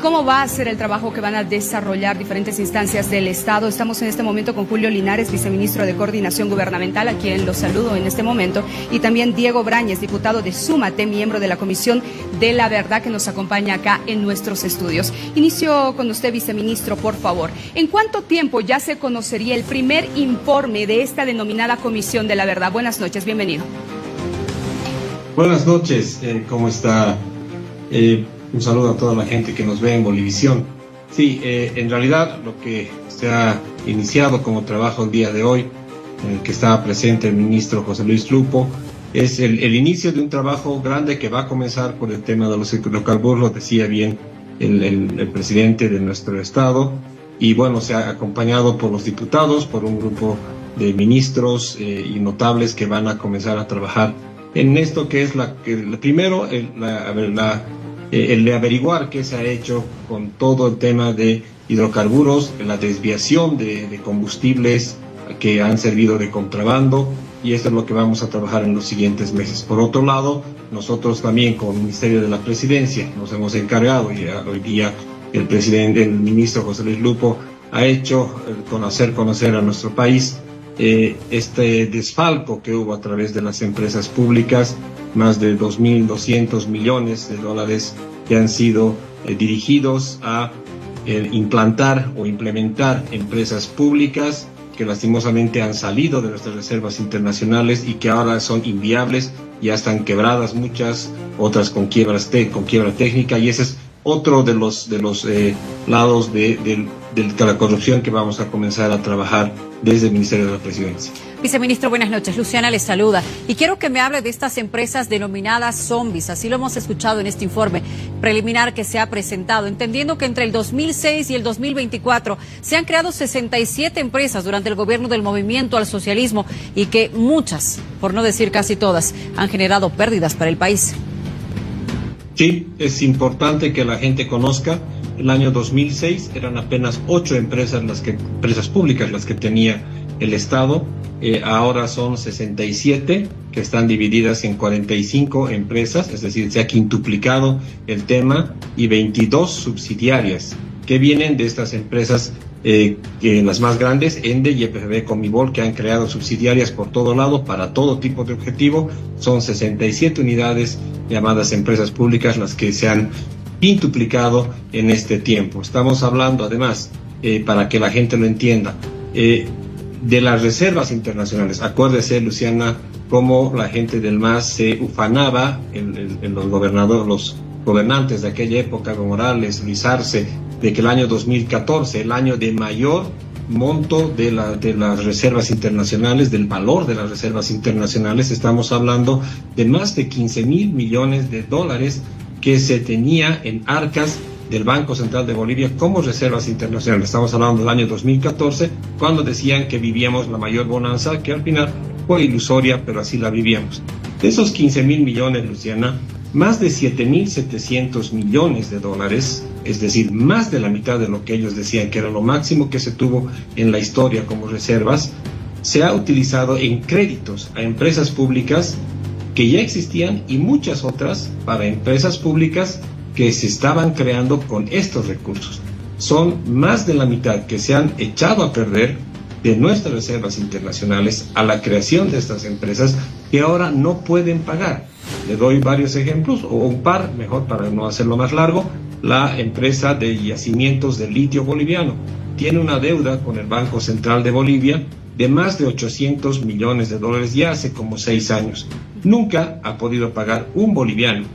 ¿Cómo va a ser el trabajo que van a desarrollar diferentes instancias del Estado? Estamos en este momento con Julio Linares, viceministro de Coordinación Gubernamental, a quien los saludo en este momento, y también Diego Brañez, diputado de Súmate, miembro de la Comisión de la Verdad, que nos acompaña acá en nuestros estudios. Inicio con usted, viceministro, por favor. ¿En cuánto tiempo ya se conocería el primer informe de esta denominada Comisión de la Verdad? Buenas noches, bienvenido. Buenas noches, ¿cómo está? Un saludo a toda la gente que nos ve en Bolivisión. Sí, en realidad lo que se ha iniciado como trabajo el día de hoy, en el que estaba presente el ministro José Luis Lupo, es el inicio de un trabajo grande que va a comenzar por el tema de los hidrocarburos, lo decía bien el presidente de nuestro estado, y bueno, se ha acompañado por los diputados, por un grupo de ministros y notables que van a comenzar a trabajar en esto, que es primero el de averiguar qué se ha hecho con todo el tema de hidrocarburos, la desviación de combustibles que han servido de contrabando, y esto es lo que vamos a trabajar en los siguientes meses. Por otro lado, nosotros también con el Ministerio de la Presidencia nos hemos encargado, y hoy día el ministro José Luis Lupo ha hecho hacer conocer a nuestro país este desfalco que hubo a través de las empresas públicas, más de 2.200 millones de dólares que han sido dirigidos a implantar o implementar empresas públicas que lastimosamente han salido de nuestras reservas internacionales y que ahora son inviables, ya están quebradas muchas, otras con quiebra técnica, y ese es otro de los lados de la corrupción que vamos a comenzar a trabajar desde el Ministerio de la Presidencia. Viceministro, buenas noches. Luciana les saluda. Y quiero que me hable de estas empresas denominadas zombies. Así lo hemos escuchado en este informe preliminar que se ha presentado, entendiendo que entre el 2006 y el 2024 se han creado 67 empresas durante el gobierno del Movimiento al Socialismo, y que muchas, por no decir casi todas, han generado pérdidas para el país. Sí, es importante que la gente conozca. El año 2006 eran apenas 8 empresas públicas las que tenía el Estado. Ahora son 67, que están divididas en 45 empresas, es decir, se ha quintuplicado el tema, y 22 subsidiarias que vienen de estas empresas, que las más grandes, ENDE y EPB Comibol, que han creado subsidiarias por todo lado para todo tipo de objetivo. Son 67 unidades llamadas empresas públicas las que se han quintuplicado en este tiempo. Estamos hablando, además, para que la gente lo entienda, de las reservas internacionales. Acuérdese, Luciana, cómo la gente del MAS se ufanaba en los gobernantes de aquella época, Evo Morales, Luis Arce, de que el año 2014, el año de mayor monto de las reservas internacionales, del valor de las reservas internacionales, estamos hablando de más de 15.000 millones de dólares que se tenía en arcas del Banco Central de Bolivia como reservas internacionales. Estamos hablando del año 2014, cuando decían que vivíamos la mayor bonanza, que al final fue ilusoria, pero así la vivíamos. De esos 15.000 millones, Luciana, más de 7.700 millones de dólares, es decir, más de la mitad de lo que ellos decían que era lo máximo que se tuvo en la historia como reservas, se ha utilizado en créditos a empresas públicas que ya existían, y muchas otras para empresas públicas que se estaban creando con estos recursos. Son más de la mitad que se han echado a perder de nuestras reservas internacionales a la creación de estas empresas, que ahora no pueden pagar. Le doy varios ejemplos, o un par, mejor para no hacerlo más largo. La empresa de yacimientos de litio boliviano tiene una deuda con el Banco Central de Bolivia de más de 800 millones de dólares ya hace como 6 años. Nunca ha podido pagar un boliviano.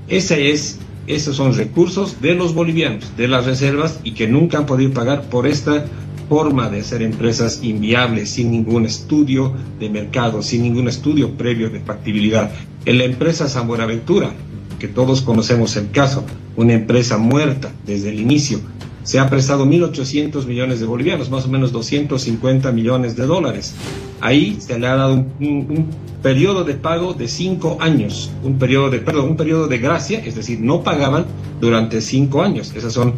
Esos son recursos de los bolivianos, de las reservas, y que nunca han podido pagar por esta forma de hacer empresas inviables, sin ningún estudio de mercado, sin ningún estudio previo de factibilidad. En la empresa San Buenaventura, que todos conocemos el caso, una empresa muerta desde el inicio, se ha prestado 1.800 millones de bolivianos, más o menos 250 millones de dólares. Ahí se le ha dado un periodo de pago de 5 años, un periodo de gracia, es decir, no pagaban durante 5 años. Esos son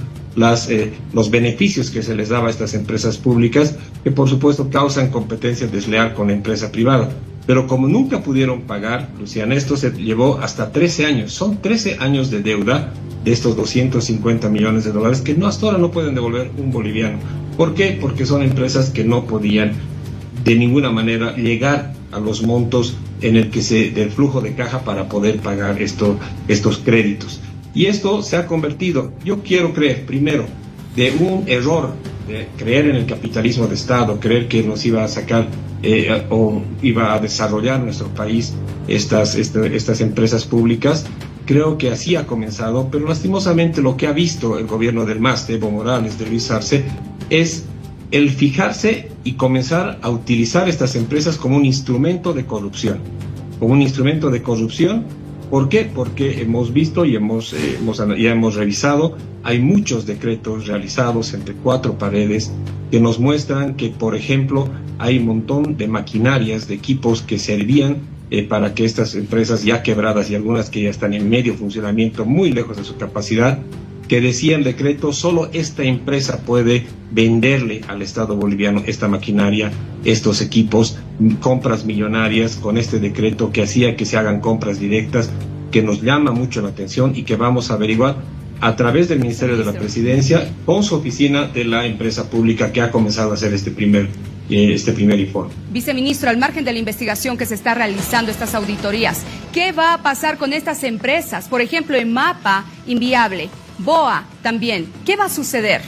los beneficios que se les daba a estas empresas públicas, que por supuesto causan competencia desleal con la empresa privada. Pero como nunca pudieron pagar, Luciana, esto se llevó hasta 13 años. Son 13 años de deuda de estos 250 millones de dólares que hasta ahora no pueden devolver un boliviano. ¿Por qué? Porque son empresas que no podían de ninguna manera llegar a los montos en el que del flujo de caja para poder pagar estos créditos. Y esto se ha convertido, yo quiero creer, primero, de un error de creer en el capitalismo de Estado, creer que nos iba a sacar o iba a desarrollar nuestro país estas empresas públicas. Creo que así ha comenzado, pero lastimosamente lo que ha visto el gobierno del MAS, de Evo Morales, de Luis Arce, es el fijarse y comenzar a utilizar estas empresas como un instrumento de corrupción. Como un instrumento de corrupción. ¿Por qué? Porque hemos visto y ya hemos revisado, hay muchos decretos realizados entre cuatro paredes que nos muestran que, por ejemplo, hay un montón de maquinarias, de equipos que servían para que estas empresas ya quebradas y algunas que ya están en medio funcionamiento, muy lejos de su capacidad, que decía el decreto, solo esta empresa puede venderle al Estado boliviano esta maquinaria, estos equipos, compras millonarias con este decreto que hacía que se hagan compras directas, que nos llama mucho la atención y que vamos a averiguar a través del Ministerio de la Presidencia con su oficina de la empresa pública que ha comenzado a hacer este primer informe. Viceministro, al margen de la investigación que se está realizando, estas auditorías, ¿qué va a pasar con estas empresas? Por ejemplo, en MAPA, Inviable, BOA también. ¿Qué va a suceder?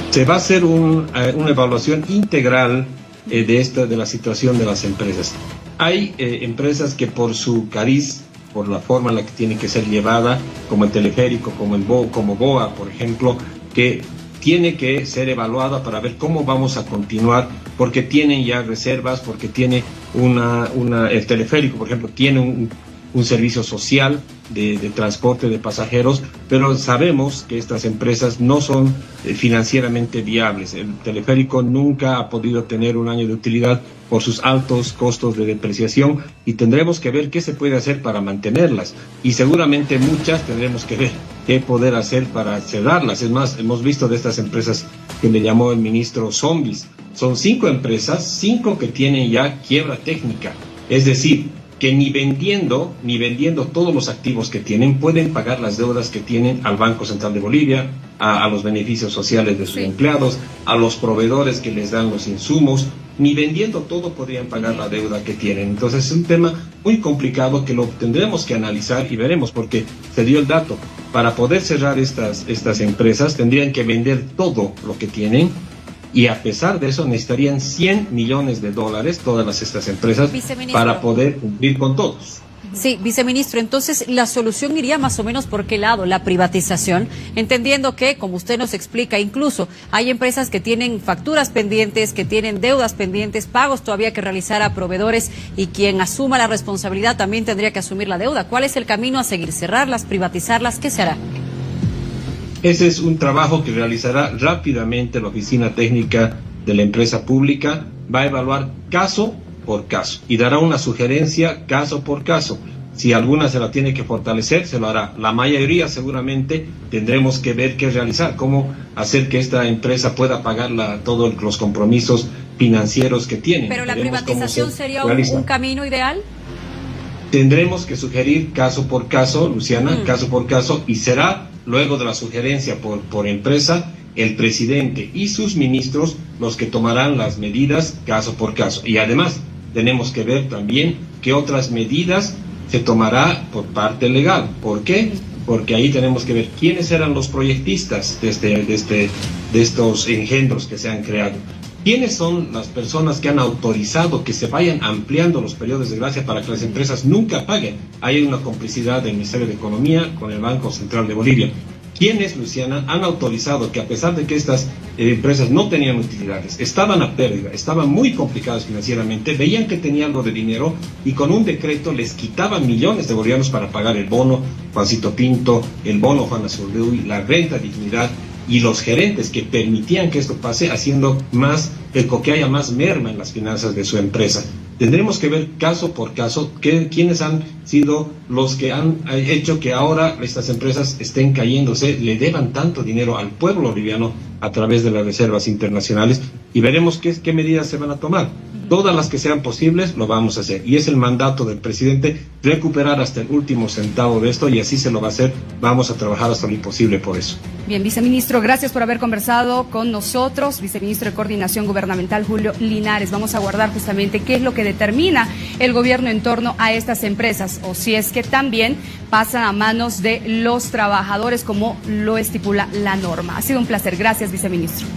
Se va a hacer una evaluación integral de la situación de las empresas. Hay empresas que por su cariz, por la forma en la que tiene que ser llevada, como el teleférico, como BOA, por ejemplo, que tiene que ser evaluada para ver cómo vamos a continuar, porque tienen ya reservas, porque tiene el teleférico, por ejemplo, tiene un servicio social de transporte de pasajeros, pero sabemos que estas empresas no son financieramente viables. El teleférico nunca ha podido tener un año de utilidad por sus altos costos de depreciación y tendremos que ver qué se puede hacer para mantenerlas y seguramente muchas tendremos que ver qué poder hacer para cerrarlas. Es más, hemos visto de estas empresas que le llamó el ministro zombies. Son 5 empresas, 5 que tienen ya quiebra técnica, es decir, que ni vendiendo todos los activos que tienen, pueden pagar las deudas que tienen al Banco Central de Bolivia, a los beneficios sociales de sus empleados, a los proveedores que les dan los insumos, ni vendiendo todo podrían pagar la deuda que tienen. Entonces es un tema muy complicado que lo tendremos que analizar y veremos, porque se dio el dato, para poder cerrar estas empresas tendrían que vender todo lo que tienen, y a pesar de eso necesitarían $100 millones todas estas empresas para poder cumplir con todos. Sí, viceministro, entonces la solución iría más o menos por qué lado, la privatización, entendiendo que, como usted nos explica, incluso hay empresas que tienen facturas pendientes, que tienen deudas pendientes, pagos todavía que realizar a proveedores y quien asuma la responsabilidad también tendría que asumir la deuda. ¿Cuál es el camino a seguir? ¿Cerrarlas, privatizarlas? ¿Qué se hará? Ese es un trabajo que realizará rápidamente la oficina técnica de la empresa pública, va a evaluar caso por caso y dará una sugerencia caso por caso. Si alguna se la tiene que fortalecer, se lo hará. La mayoría seguramente tendremos que ver qué realizar, cómo hacer que esta empresa pueda pagar todos los compromisos financieros que tiene. ¿Pero la privatización sería un camino ideal? Tendremos que sugerir caso por caso, Luciana, caso por caso, y será luego de la sugerencia por empresa, el presidente y sus ministros los que tomarán las medidas caso por caso. Y además tenemos que ver también qué otras medidas se tomará por parte legal. ¿Por qué? Porque ahí tenemos que ver quiénes eran los proyectistas de estos engendros que se han creado. ¿Quiénes son las personas que han autorizado que se vayan ampliando los periodos de gracia para que las empresas nunca paguen? Hay una complicidad del Ministerio de Economía con el Banco Central de Bolivia. ¿Quiénes, Luciana, han autorizado que a pesar de que estas empresas no tenían utilidades, estaban a pérdida, estaban muy complicadas financieramente, veían que tenían algo de dinero y con un decreto les quitaban millones de bolivianos para pagar el bono Juancito Pinto, el bono Juana Zurduy, la renta dignidad, y los gerentes que permitían que esto pase, haciendo que haya más merma en las finanzas de su empresa? Tendremos que ver caso por caso quiénes han sido los que han hecho que ahora estas empresas estén cayéndose, le deban tanto dinero al pueblo boliviano a través de las reservas internacionales, y veremos qué medidas se van a tomar. Todas las que sean posibles lo vamos a hacer, y es el mandato del presidente recuperar hasta el último centavo de esto, y así se lo va a hacer. Vamos a trabajar hasta lo imposible por eso. Bien, viceministro, gracias por haber conversado con nosotros. Viceministro de Coordinación Gubernamental, Julio Linares. Vamos a guardar justamente qué es lo que determina el gobierno en torno a estas empresas, o si es que también pasan a manos de los trabajadores como lo estipula la norma. Ha sido un placer. Gracias, viceministro.